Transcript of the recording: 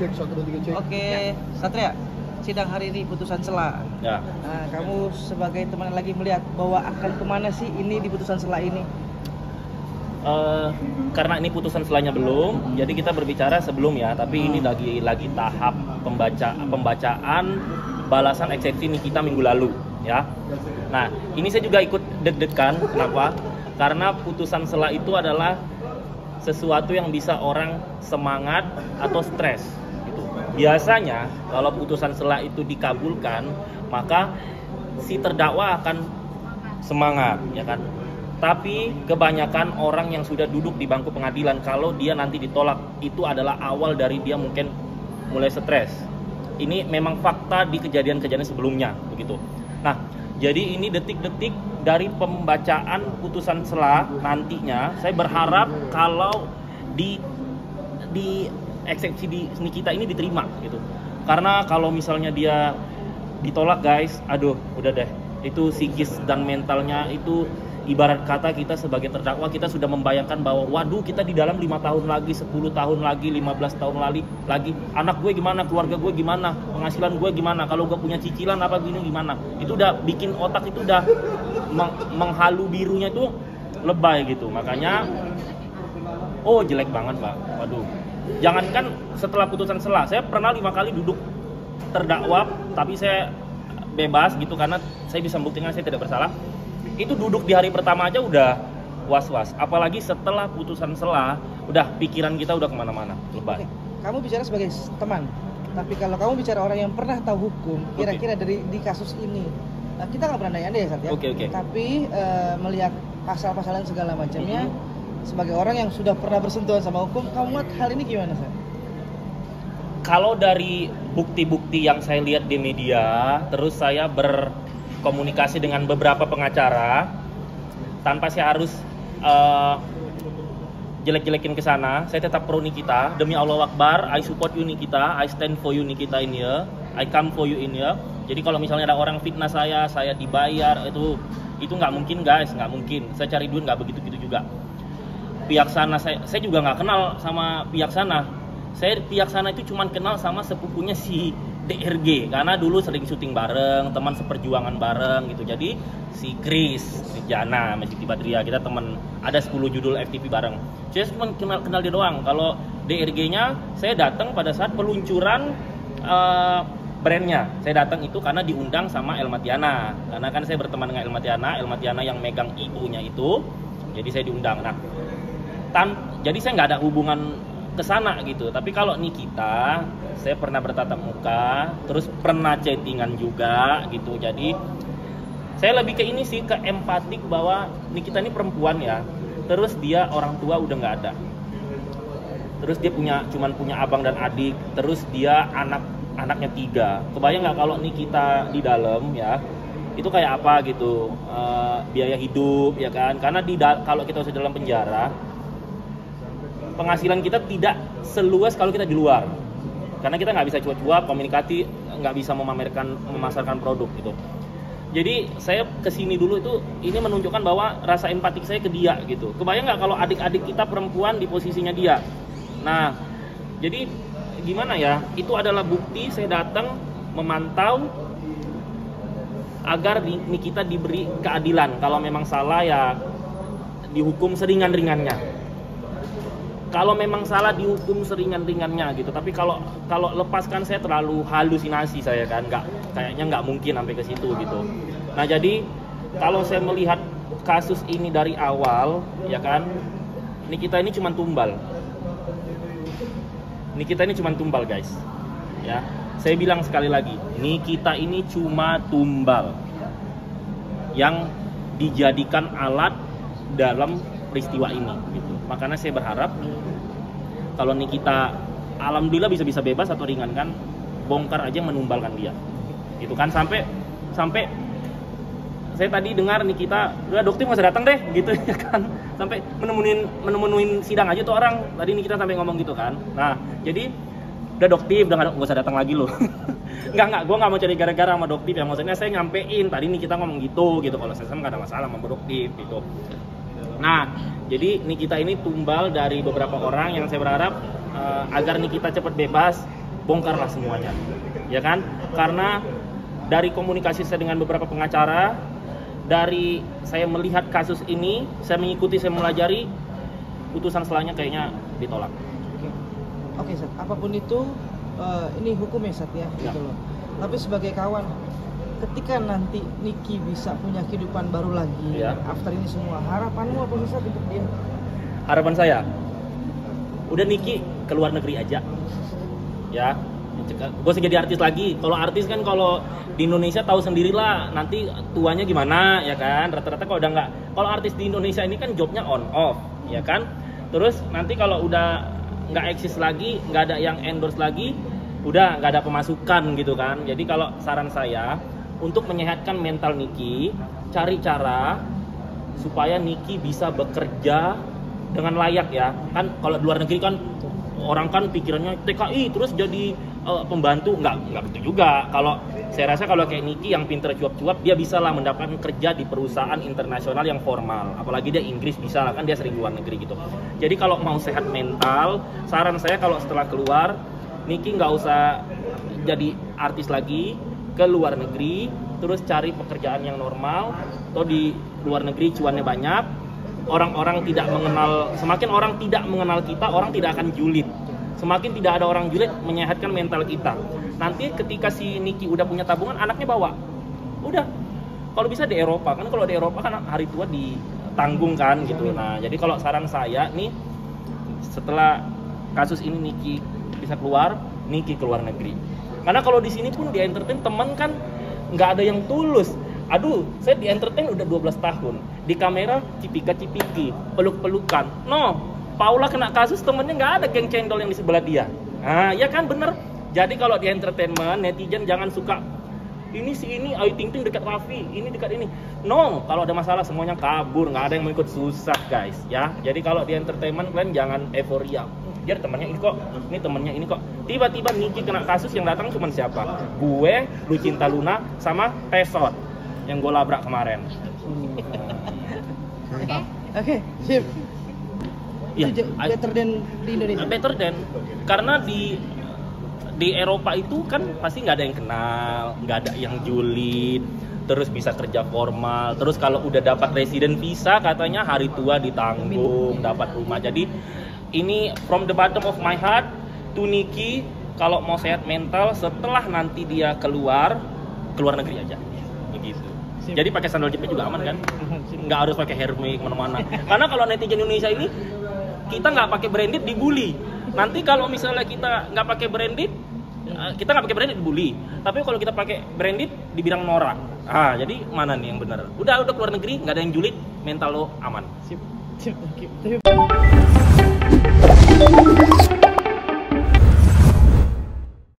cek 1 2 3 cek. Oke, Satria, sidang hari ini putusan sela. Ya. Nah, kamu sebagai teman lagi melihat bahwa akan kemana sih ini di putusan sela ini? Karena ini putusan selanya belum, jadi kita berbicara sebelum ya. Tapi ini lagi tahap pembacaan balasan eksepsi Nikita minggu lalu, ya. Nah, ini saya juga ikut deg-degan. Kenapa? Karena putusan sela itu adalah sesuatu yang bisa orang semangat atau stres. Gitu. Biasanya kalau putusan sela itu dikabulkan, maka si terdakwa akan semangat, ya kan? Tapi kebanyakan orang yang sudah duduk di bangku pengadilan, kalau dia nanti ditolak, itu adalah awal dari dia mungkin mulai stres. Ini memang fakta di kejadian-kejadian sebelumnya, begitu. Nah, jadi ini detik-detik dari pembacaan putusan sela nantinya. Saya berharap kalau di eksepsi di Nikita ini diterima, gitu. Karena kalau misalnya dia ditolak, guys, aduh, udah deh. Itu psikis dan mentalnya itu, ibarat kata kita sebagai terdakwa, kita sudah membayangkan bahwa waduh, kita di dalam 5 tahun lagi, 10 tahun lagi, 15 tahun lagi, anak gue gimana, keluarga gue gimana, penghasilan gue gimana, kalau gue punya cicilan apa gini gimana. Itu udah bikin otak itu udah menghalu birunya itu lebay gitu. Makanya jelek banget, Pak. Waduh. Jangankan setelah putusan sela, saya pernah 5 kali duduk terdakwa tapi saya bebas gitu karena saya bisa membuktikan saya tidak bersalah. Itu duduk di hari pertama aja udah was-was, apalagi setelah putusan sela, udah pikiran kita udah kemana-mana, lebay. Kamu bicara sebagai teman, tapi kalau kamu bicara orang yang pernah tahu hukum, kira-kira di kasus ini, kita nggak pernah nanya ya, Sat, ya. Oke. Tapi melihat pasal-pasalan segala macamnya, sebagai orang yang sudah pernah bersentuhan sama hukum, kamu lihat hal ini gimana, Sat? Kalau dari bukti-bukti yang saya lihat di media, terus saya berkomunikasi dengan beberapa pengacara, tanpa saya harus jelek-jelekin ke sana, saya tetap pro Nikita. Demi Allah Akbar, I support you Nikita, I stand for you Nikita in here, I come for you in here. Jadi kalau misalnya ada orang fitnah saya dibayar, itu nggak mungkin, guys, nggak mungkin. Saya cari duit nggak begitu-gitu juga. Pihak sana saya juga nggak kenal sama pihak sana. Saya pihak sana itu cuma kenal sama sepupunya si DRG, karena dulu sering syuting bareng, teman seperjuangan bareng gitu. Jadi si Chris, si Jana, Siti Badriah, kita teman, ada 10 judul FTV bareng. Saya cuma kenal dia doang. Kalau DRG-nya saya datang pada saat peluncuran brandnya. Saya datang itu karena diundang sama Elmatiana. Karena kan saya berteman dengan Elmatiana yang megang IO-nya itu. Jadi saya diundang. Nah, jadi saya nggak ada hubungan ke sana gitu. Tapi kalau Nikita, saya pernah bertatap muka, terus pernah chattingan juga gitu. Jadi saya lebih ke ini sih, ke empatik bahwa Nikita ini perempuan ya. Terus dia orang tua udah nggak ada. Terus dia cuman punya abang dan adik. Terus dia anaknya 3. Kebayang nggak kalau Nikita di dalam ya? Itu kayak apa gitu? Biaya hidup ya kan? Karena kalau kita sudah dalam penjara, penghasilan kita tidak seluas kalau kita di luar, karena kita nggak bisa cuap-cuap, komunikasi, nggak bisa memasarkan produk gitu. Jadi saya kesini dulu itu, ini menunjukkan bahwa rasa empatik saya ke dia gitu. Kebayang nggak kalau adik-adik kita perempuan di posisinya dia? Nah, jadi gimana ya? Itu adalah bukti saya datang memantau agar Nikita diberi keadilan. Kalau memang salah ya dihukum seringan-ringannya. Kalau memang salah dihukum seringan-ringannya gitu. Tapi kalau lepaskan, saya terlalu halusinasi saya kan, kayaknya nggak mungkin sampai ke situ gitu. Nah, jadi kalau saya melihat kasus ini dari awal ya kan, Nikita ini cuma tumbal. Nikita ini cuma tumbal, guys. Ya. Saya bilang sekali lagi, Nikita ini cuma tumbal yang dijadikan alat dalam peristiwa ini gitu. Makanya saya berharap kalau Nikita alhamdulillah bisa bebas atau ringan kan, bongkar aja yang menumbalkan dia. Gitu kan, sampai saya tadi dengar Nikita, udah dokter nggak usah datang deh gitu ya kan. Sampai menemuin sidang aja tuh orang. Tadi Nikita sampai ngomong gitu kan. Nah, jadi udah dokter udah nggak usah datang lagi loh. Enggak, gue nggak mau cari gara-gara sama dokter ya. Maksudnya saya nyampein tadi Nikita ngomong gitu. Kalau saya nggak ada masalah sama dokter gitu. Nah, jadi Nikita ini tumbal dari beberapa orang yang saya berharap agar Nikita cepat bebas. bongkarlah semuanya, ya kan? Karena dari komunikasi saya dengan beberapa pengacara, dari saya melihat kasus ini, saya mengikuti, saya melajari, putusan selanjutnya kayaknya ditolak. Oke, Sat. Apapun itu, ini hukum ya, Sat ya, gitu loh. Tapi sebagai kawan, ketika nanti Niki bisa punya kehidupan baru lagi, after ini semua, harapanmu apa sih, Sat, untuk dia? Harapan saya, udah Niki ke luar negeri aja, ya. Gue usah jadi artis lagi. Kalau artis kan kalau di Indonesia tahu sendirilah nanti tuanya gimana, ya kan. Rata-rata kalau udah nggak, kalau artis di Indonesia ini kan jobnya on off, ya kan. Terus nanti kalau udah nggak eksis lagi, nggak ada yang endorse lagi, udah nggak ada pemasukan gitu kan. Jadi kalau saran saya untuk menyehatkan mental Niki, cari cara supaya Niki bisa bekerja dengan layak ya. Kan kalau di luar negeri kan orang kan pikirannya TKI terus jadi pembantu, nggak begitu juga. Kalau saya rasa kalau kayak Niki yang pinter cuap-cuap, dia bisa lah mendapatkan kerja di perusahaan internasional yang formal. Apalagi dia Inggris bisa lah, kan dia sering luar negeri gitu. Jadi kalau mau sehat mental, saran saya kalau setelah keluar, Niki nggak usah jadi artis lagi, ke luar negeri, terus cari pekerjaan yang normal. Atau di luar negeri cuannya banyak, orang-orang tidak mengenal, semakin orang tidak mengenal kita, orang tidak akan julid. Semakin tidak ada orang julid, menyehatkan mental kita. Nanti ketika si Niki udah punya tabungan, anaknya bawa. Udah. Kalau bisa di Eropa, kan kalau di Eropa kan hari tua ditanggung kan gitu. Nah, jadi kalau saran saya nih, setelah kasus ini Niki bisa keluar, Niki keluar negeri. Karena kalau di sini pun di entertain teman kan nggak ada yang tulus. Aduh, saya di entertain udah 12 tahun. Di kamera cipika-cipiki, peluk-pelukan. No, Paula kena kasus temennya nggak ada geng cendol yang di sebelah dia. Nah, ya kan bener. Jadi kalau di entertainment, netizen jangan suka ini si ini, Ayu Ting Ting dekat Raffi, ini dekat ini. No, kalau ada masalah semuanya kabur, nggak ada yang mau ikut susah guys. Ya, jadi kalau di entertainment kalian jangan euforia. Dia temannya ini kok, ini temannya ini kok. Tiba-tiba Niki kena kasus yang datang cuma siapa? Gue, Lucinta Luna, sama Pesot yang gue labrak kemarin. Oke, sip. Ya, Better than di Indonesia. Better than, karena di Eropa itu kan pasti nggak ada yang kenal, nggak ada yang julid, terus bisa kerja formal, terus kalau udah dapat resident visa katanya hari tua ditanggung, dapat rumah. Jadi ini from the bottom of my heart to Niki, kalau mau sehat mental setelah nanti dia keluar negeri aja, begitu. Jadi pakai sandal jepit juga aman kan? Nggak harus pakai Hermes kemana-mana. Karena kalau netizen Indonesia ini, kita nggak pakai branded dibully. Nanti kalau misalnya kita nggak pakai branded, kita nggak pakai branded dibully. Tapi kalau kita pakai branded, dibilang norak. Ah, jadi mana nih yang benar? Udah keluar negeri, nggak ada yang julid, mental lo aman. Sip.